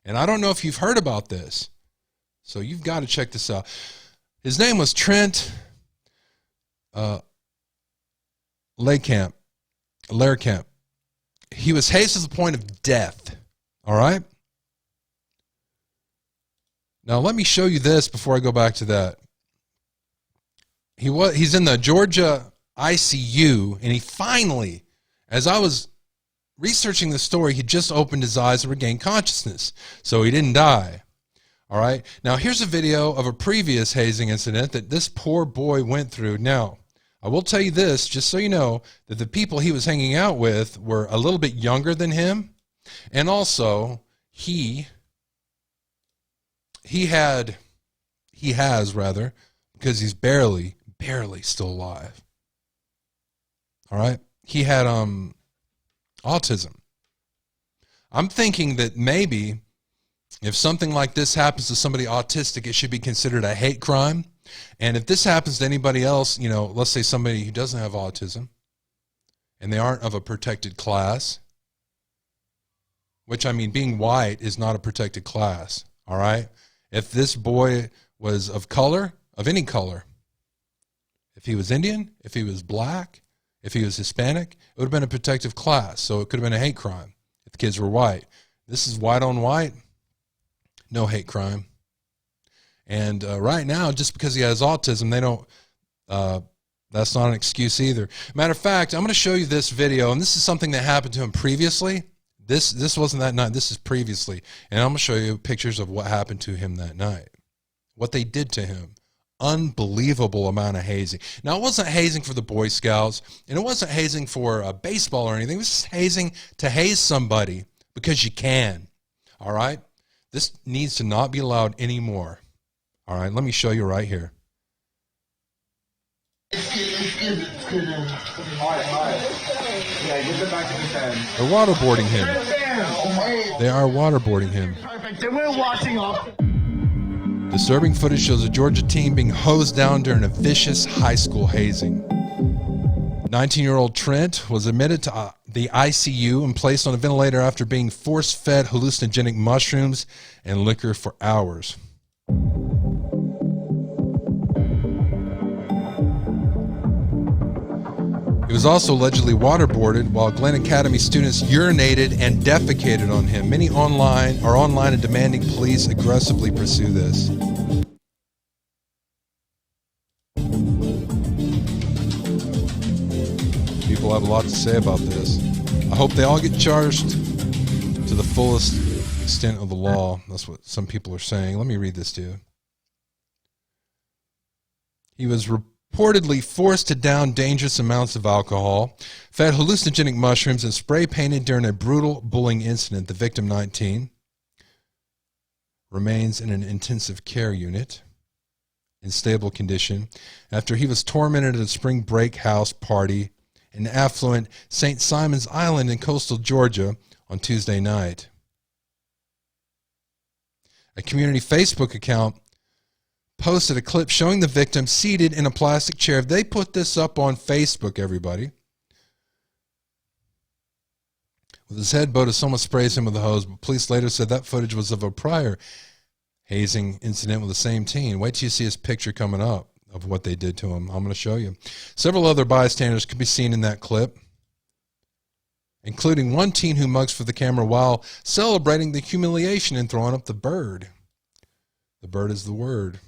And I don't know if you've heard about this, so you've got to check this out. His name was Trent Lehrkamp. He was hazed to the point of death. All right? Now, let me show you this before I go back to that. He's in the Georgia ICU, and he finally, as I was researching the story, he just opened his eyes and regained consciousness, so he didn't die. All right? Now, here's a video of a previous hazing incident that this poor boy went through. Now, I will tell you this, just so you know, that the people he was hanging out with were a little bit younger than him, and also he has, because he's barely still alive. All right? He had autism. I'm thinking that maybe if something like this happens to somebody autistic, it should be considered a hate crime. And if this happens to anybody else, you know, let's say somebody who doesn't have autism and they aren't of a protected class, which, I mean, being white is not a protected class, all right? If this boy was of color, of any color, if he was Indian, if he was black, if he was Hispanic, it would have been a protective class, so it could have been a hate crime if the kids were white. This is white on white, no hate crime. And right now, just because he has autism, they don't, that's not an excuse either. Matter of fact, I'm going to show you this video, and this is something that happened to him previously. This wasn't that night, this is previously. And I'm going to show you pictures of what happened to him that night, what they did to him. Unbelievable amount of hazing. Now, it wasn't hazing for the Boy Scouts, and it wasn't hazing for baseball or anything. It was just hazing to haze somebody because you can. All right? This needs to not be allowed anymore. All right, let me show you right here. They're waterboarding him. They are waterboarding him. Perfect. Then we're washing off. Disturbing footage shows a Georgia teen being hosed down during a vicious high school hazing. 19-year-old Trent was admitted to the ICU and placed on a ventilator after being force-fed hallucinogenic mushrooms and liquor for hours. He was also allegedly waterboarded while Glenn Academy students urinated and defecated on him. Many are online and demanding police aggressively pursue this. People have a lot to say about this. I hope they all get charged to the fullest extent of the law. That's what some people are saying. Let me read this to you. He was reportedly forced to down dangerous amounts of alcohol, fed hallucinogenic mushrooms, and spray painted during a brutal bullying incident. The victim, 19, remains in an intensive care unit in stable condition after he was tormented at a spring break house party in affluent St. Simon's Island in coastal Georgia on Tuesday night. A community Facebook account posted a clip showing the victim seated in a plastic chair. They put this up on Facebook, everybody. With his head bowed as someone sprays him with a hose, but police later said that footage was of a prior hazing incident with the same teen. Wait till you see his picture coming up of what they did to him. I'm going to show you. Several other bystanders could be seen in that clip, including one teen who mugs for the camera while celebrating the humiliation and throwing up the bird. The bird is the word.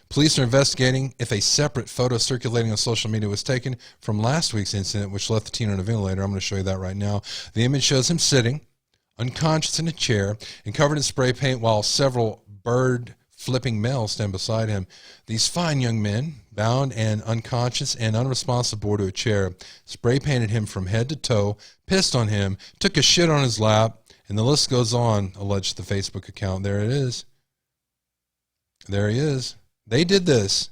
Police are investigating if a separate photo circulating on social media was taken from last week's incident, which left the teen on a ventilator. I'm going to show you that right now. The image shows him sitting, unconscious in a chair, and covered in spray paint while several bird-flipping males stand beside him. These fine young men, bound and unconscious and unresponsive, bore to a chair, spray-painted him from head to toe, pissed on him, took a shit on his lap, and the list goes on, alleged the Facebook account. There it is. There he is. They did this.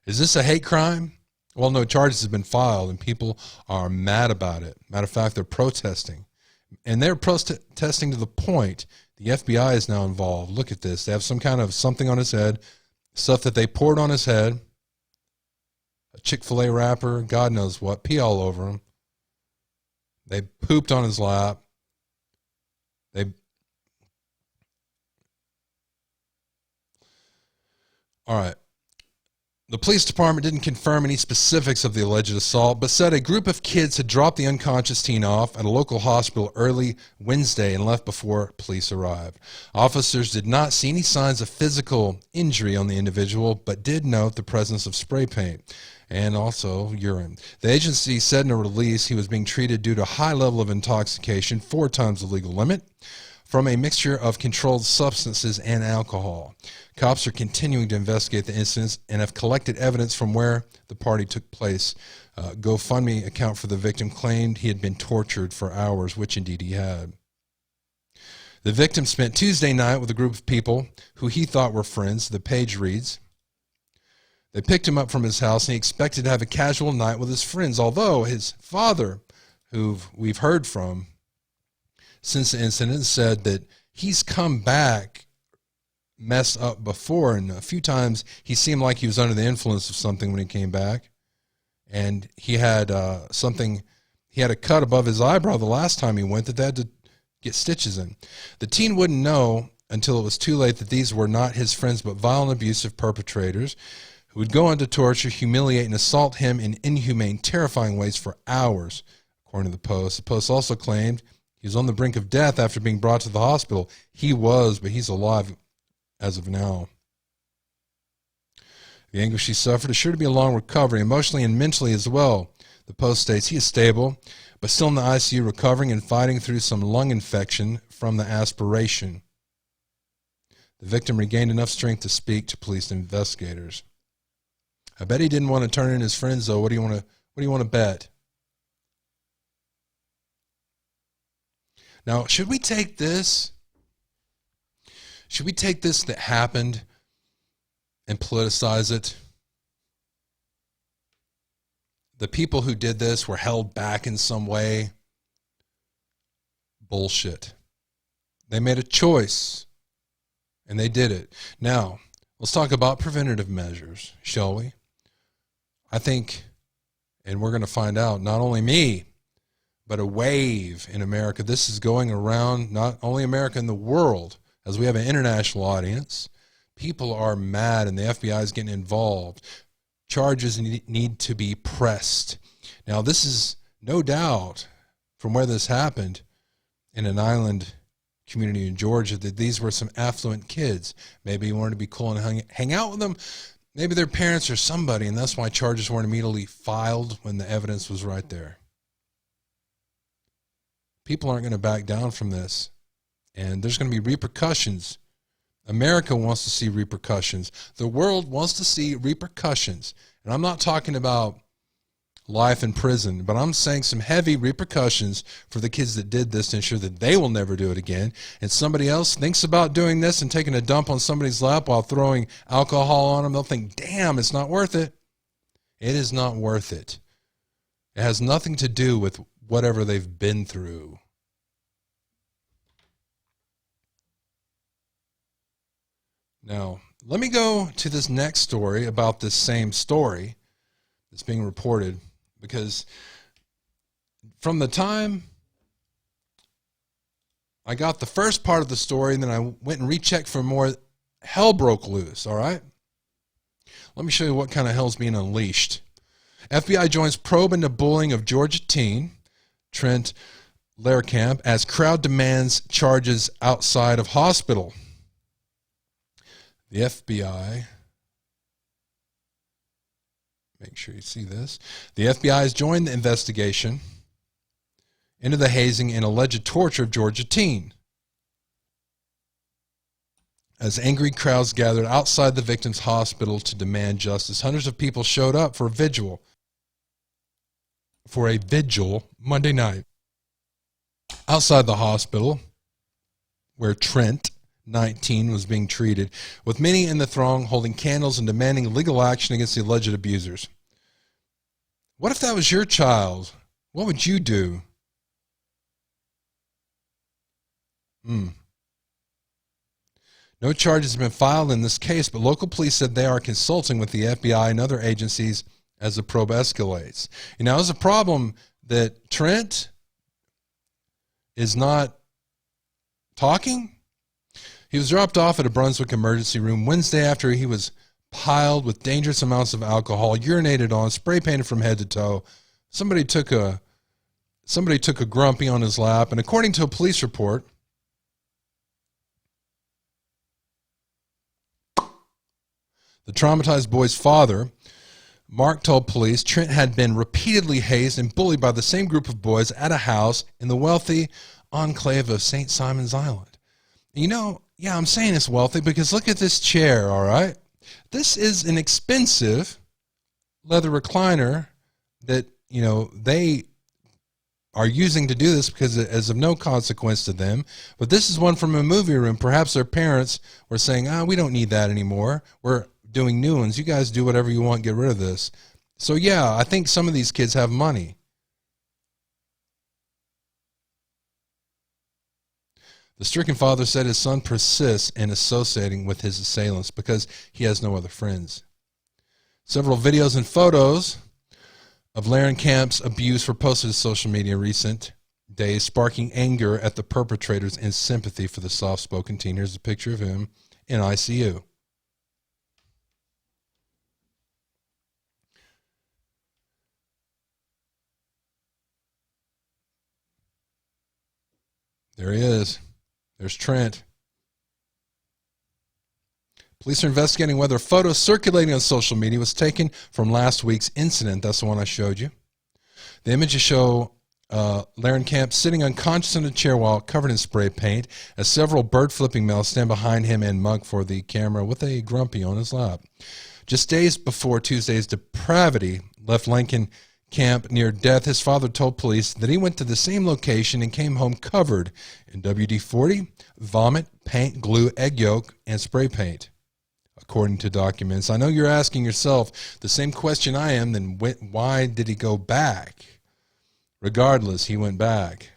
Is this a hate crime? Well, no charges have been filed, and people are mad about it. Matter of fact, they're protesting. And they're protesting to the point the FBI is now involved. Look at this. They have some kind of something on his head, stuff that they poured on his head, a Chick-fil-A wrapper, God knows what, pee all over him. They pooped on his lap. All right. The police department didn't confirm any specifics of the alleged assault, but said a group of kids had dropped the unconscious teen off at a local hospital early Wednesday and left before police arrived. Officers did not see any signs of physical injury on the individual, but did note the presence of spray paint and also urine. The agency said in a release he was being treated due to a high level of intoxication, 4 times the legal limit, from a mixture of controlled substances and alcohol. Cops are continuing to investigate the incidents and have collected evidence from where the party took place. GoFundMe account for the victim claimed he had been tortured for hours, which indeed he had. The victim spent Tuesday night with a group of people who he thought were friends, the page reads. They picked him up from his house and he expected to have a casual night with his friends, although his father, who we've heard from since the incident, said that he's come back messed up before, and a few times he seemed like he was under the influence of something when he came back, and he had he had a cut above his eyebrow the last time he went that they had to get stitches in. The teen wouldn't know until it was too late that these were not his friends but vile and abusive perpetrators who would go on to torture, humiliate, and assault him in inhumane, terrifying ways for hours, according to the Post. The Post also claimed he was on the brink of death after being brought to the hospital. He was, but he's alive as of now. The anguish he suffered is sure to be a long recovery, emotionally and mentally as well. The Post states he is stable, but still in the ICU recovering and fighting through some lung infection from the aspiration. The victim regained enough strength to speak to police investigators. I bet he didn't want to turn in his friends, though. What do you want to bet? Now, should we take this? Should we take this that happened and politicize it? The people who did this were held back in some way. Bullshit. They made a choice, and they did it. Now, let's talk about preventative measures, shall we? I think, and we're going to find out, not only me, but a wave in America. This is going around not only America, in the world, as we have an international audience. People are mad and the FBI is getting involved. Charges need to be pressed. Now, this is no doubt from where this happened in an island community in Georgia that these were some affluent kids. Maybe you wanted to be cool and hang out with them. Maybe their parents or somebody, and that's why charges weren't immediately filed when the evidence was right there. People aren't going to back down from this, and there's going to be repercussions. America wants to see repercussions. The world wants to see repercussions. And I'm not talking about life in prison, but I'm saying some heavy repercussions for the kids that did this to ensure that they will never do it again. And somebody else thinks about doing this and taking a dump on somebody's lap while throwing alcohol on them. They'll think, damn, it's not worth it. It is not worth it. It has nothing to do with whatever they've been through. Now, let me go to this next story about this same story that's being reported, because from the time I got the first part of the story and then I went and rechecked for more, hell broke loose, all right? Let me show you what kind of hell's being unleashed. FBI joins probe into bullying of Georgia teen, Trent Lehrkamp, as crowd demands charges outside of hospital. The FBI, make sure you see this. The FBI has joined the investigation into the hazing and alleged torture of Georgia teen. As angry crowds gathered outside the victim's hospital to demand justice, hundreds of people showed up for a vigil Monday night outside the hospital where Trent, 19, was being treated, with many in the throng holding candles and demanding legal action against the alleged abusers. What if that was your child? What would you do? No charges have been filed in this case, but local police said they are consulting with the FBI and other agencies as the probe escalates. And now, there's a problem that Trent is not talking. He was dropped off at a Brunswick emergency room Wednesday after he was piled with dangerous amounts of alcohol, urinated on, spray painted from head to toe. Somebody took a grumpy on his lap, and according to a police report, the traumatized boy's father, Mark, told police Trent had been repeatedly hazed and bullied by the same group of boys at a house in the wealthy enclave of St. Simon's Island. You know, yeah, I'm saying it's wealthy because look at this chair, all right? This is an expensive leather recliner that, you know, they are using to do this because it is of no consequence to them. But this is one from a movie room. Perhaps their parents were saying, we don't need that anymore. We're doing new ones. You guys do whatever you want, get rid of this. So yeah, I think some of these kids have money. The stricken father said his son persists in associating with his assailants because he has no other friends. Several videos and photos of Lehrkamp's abuse were posted to social media in recent days, sparking anger at the perpetrators and sympathy for the soft-spoken teen. Here's a picture of him in ICU. There he is. There's Trent. Police are investigating whether a photo circulating on social media was taken from last week's incident. That's the one I showed you. The images show Lehrkamp sitting unconscious in a chair while covered in spray paint, as several bird-flipping males stand behind him and mug for the camera with a grumpy on his lap. Just days before Tuesday's depravity left Lehrkamp near death, his father told police that he went to the same location and came home covered in WD-40, vomit, paint, glue, egg yolk, and spray paint, according to documents. I know you're asking yourself the same question I am, then why did he go back? Regardless, he went back.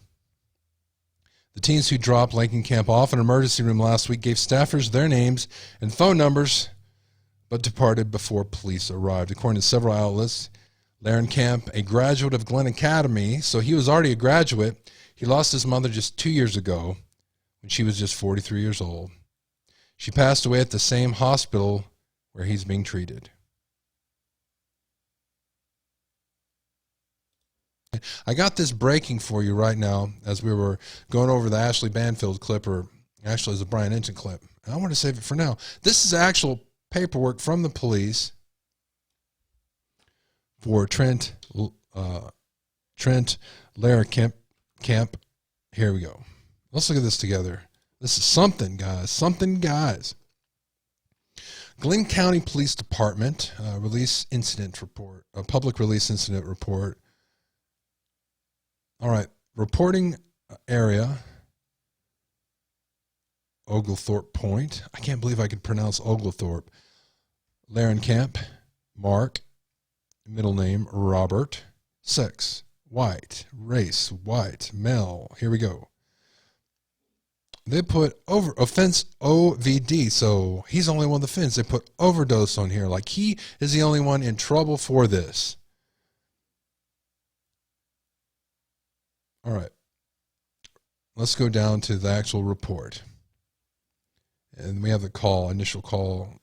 The teens who dropped Lehrkamp off in an emergency room last week gave staffers their names and phone numbers, but departed before police arrived. According to several outlets, Lehrkamp, a graduate of Glen Academy, so he was already a graduate. He lost his mother just 2 years ago when she was just 43 years old. She passed away at the same hospital where he's being treated. I got this breaking for you right now as we were going over the Ashley Banfield clip, or actually it's a Brian Ensign clip. I want to save it for now. This is actual paperwork from the police for Trent Lehrkamp. Here we go. Let's look at this together. This is something, guys. Something, guys. Glenn County Police Department release incident report, a public release incident report. All right, reporting area, Oglethorpe Point. I can't believe I could pronounce Oglethorpe. Lehrkamp, Mark, middle name Robert, sex, white, race, white, male. Here we go. They put offense OVD, so he's only one of the offense. They put overdose on here, like he is the only one in trouble for this. All right, let's go down to the actual report. And we have the call, initial call.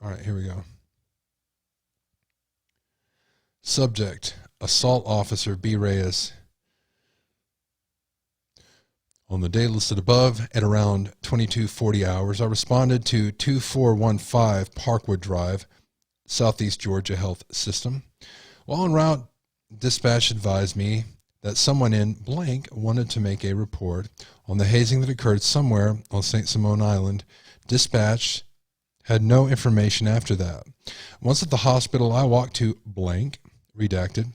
All right, here we go. Subject, assault officer B. Reyes. On the day listed above, at around 22:40 hours, I responded to 2415 Parkwood Drive, Southeast Georgia Health System. While en route, dispatch advised me that someone in blank wanted to make a report on the hazing that occurred somewhere on St. Simon Island. Dispatch had no information after that. Once at the hospital, I walked to blank, redacted.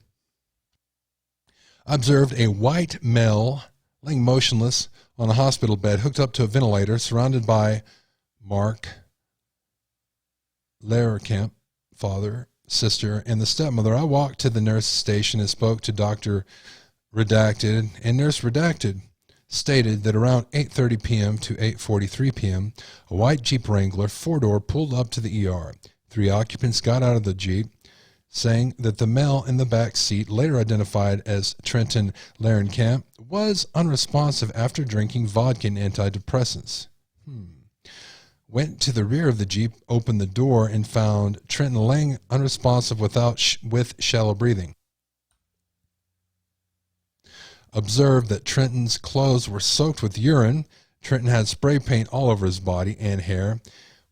I observed a white male laying motionless on a hospital bed, hooked up to a ventilator, surrounded by Mark Lehrkamp, father, sister, and the stepmother. I walked to the nurse station and spoke to Dr. Redacted, and Nurse Redacted stated that around 8:30 p.m. to 8:43 p.m., a white Jeep Wrangler 4-door pulled up to the ER. 3 occupants got out of the Jeep, saying that the male in the back seat, later identified as Trent Lehrkamp, was unresponsive after drinking vodka and antidepressants. Went to the rear of the Jeep, opened the door, and found Trenton laying unresponsive with shallow breathing. Observed that Trenton's clothes were soaked with urine. Trenton had spray paint all over his body and hair,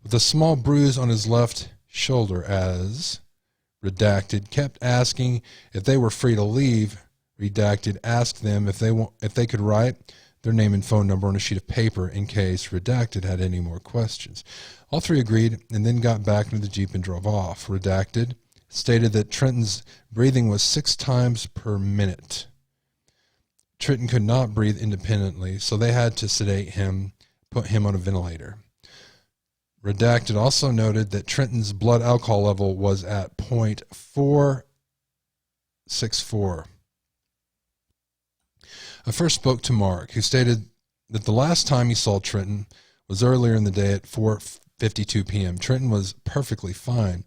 with a small bruise on his left shoulder as redacted kept asking if they were free to leave. Redacted asked them if they could write their name and phone number on a sheet of paper in case redacted had any more questions. All 3 agreed and then got back into the Jeep and drove off. Redacted stated that Trenton's breathing was 6 times per minute. Trenton could not breathe independently, so they had to sedate him, put him on a ventilator. Redacted also noted that Trenton's blood alcohol level was at .464. I first spoke to Mark, who stated that the last time he saw Trenton was earlier in the day at 4:52 p.m. Trenton was perfectly fine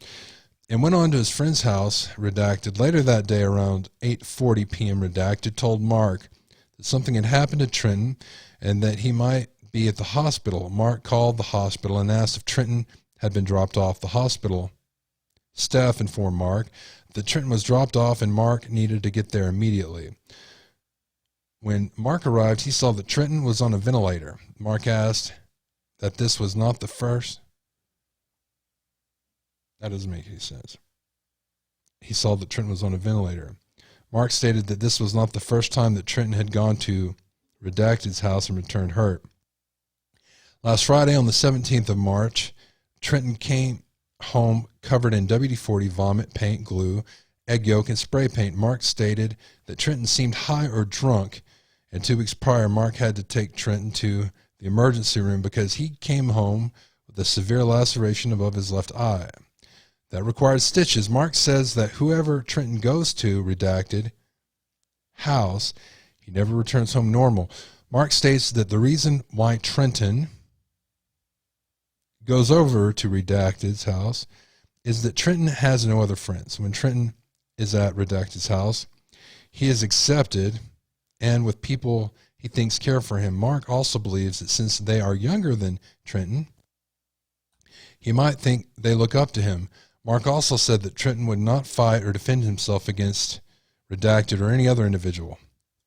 and went on to his friend's house. Redacted later that day around 8:40 p.m. Redacted told Mark that something had happened to Trenton and that he might be at the hospital. Mark called the hospital and asked if Trenton had been dropped off. The hospital staff informed Mark that Trenton was dropped off and Mark needed to get there immediately. When Mark arrived, he saw that Trenton was on a ventilator. Mark asked that this was not the first. That doesn't make any sense. He saw that Trenton was on a ventilator. Mark stated that this was not the first time that Trenton had gone to Redacted's house and returned hurt. Last Friday, on the 17th of March, Trenton came home covered in WD-40, vomit, paint, glue, egg yolk, and spray paint. Mark stated that Trenton seemed high or drunk, and 2 weeks prior, Mark had to take Trenton to the emergency room because he came home with a severe laceration above his left eye that required stitches. Mark says that whoever Trenton goes to, Redacted, house, he never returns home normal. Mark states that the reason why Trenton goes over to Redacted's house is that Trenton has no other friends. When Trenton is at Redacted's house, he is accepted and with people he thinks care for him. Mark also believes that since they are younger than Trenton, he might think they look up to him. Mark also said that Trenton would not fight or defend himself against Redacted or any other individual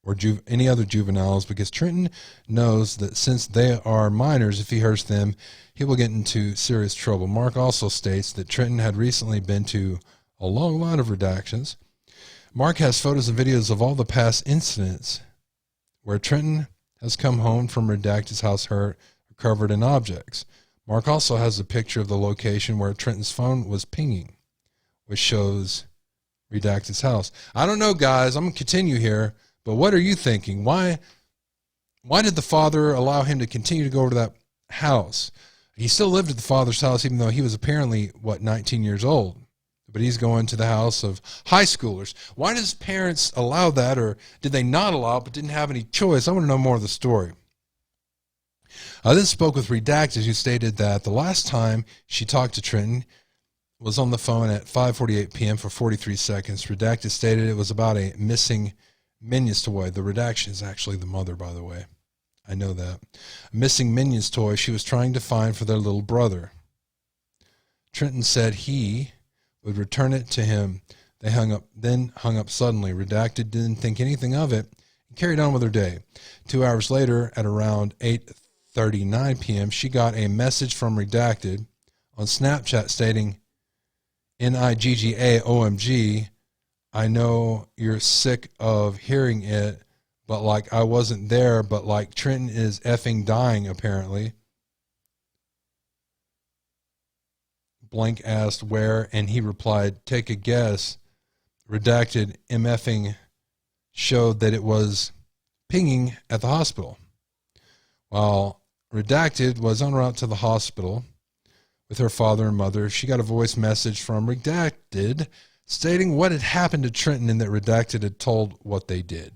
or any other juveniles because Trenton knows that since they are minors, if he hurts them, he will get into serious trouble. Mark also states that Trenton had recently been to a long line of redactions. Mark has photos and videos of all the past incidents where Trenton has come home from Redacted's house hurt or covered in objects. Mark also has a picture of the location where Trenton's phone was pinging, which shows Redacted's house. I don't know, guys. I'm going to continue here, but what are you thinking? Why did the father allow him to continue to go over to that house? He still lived at the father's house, even though he was apparently, 19 years old. But he's going to the house of high schoolers. Why does parents allow that, or did they not allow it but didn't have any choice? I want to know more of the story. I then spoke with Redacted, who stated that the last time she talked to Trenton was on the phone at 5:48 p.m. for 43 seconds. Redacted stated it was about a missing Minions toy. The redaction is actually the mother, by the way. I know that. A missing Minions toy she was trying to find for their little brother. Trenton said he would return it to him. They hung up suddenly. Redacted didn't think anything of it and carried on with her day. 2 hours later, at around 8:39 p.m., she got a message from Redacted on Snapchat stating, NIGGA-OMG, I know you're sick of hearing it, but like I wasn't there, but like Trenton is effing dying apparently. Blank asked where, and he replied, take a guess. Redacted MFing showed that it was pinging at the hospital. While Redacted was en route to the hospital with her father and mother, she got a voice message from Redacted stating what had happened to Trenton and that Redacted had told what they did.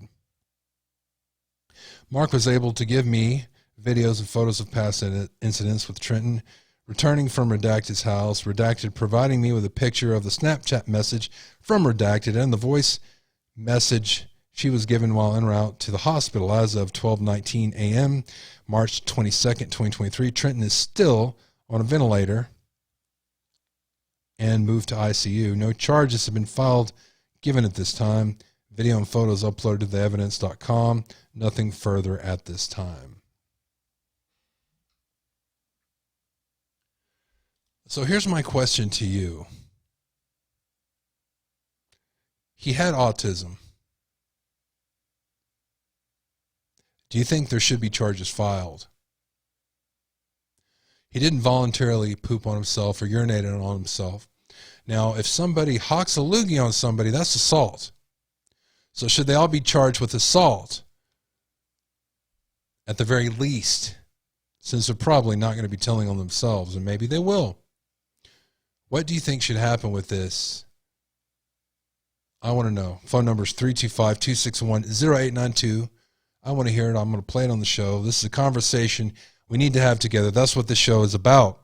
Mark was able to give me videos and photos of past incidents with Trenton. returning from Redacted's house, Redacted providing me with a picture of the Snapchat message from Redacted and the voice message she was given while en route to the hospital. As of 12:19 a.m., March 22nd, 2023, Trenton is still on a ventilator and moved to ICU. No charges have been filed given at this time. Video and photos uploaded to theevidence.com. Nothing further at this time. So here's my question to you. He had autism. Do you think there should be charges filed? He didn't voluntarily poop on himself or urinate on himself. Now, if somebody hawks a loogie on somebody, that's assault. So should they all be charged with assault? At the very least, since they're probably not going to be telling on themselves, and maybe they will. What do you think should happen with this? I want to know. Phone number is 325-261-0892. I want to hear it. I'm going to play it on the show. This is a conversation we need to have together. That's what this show is about.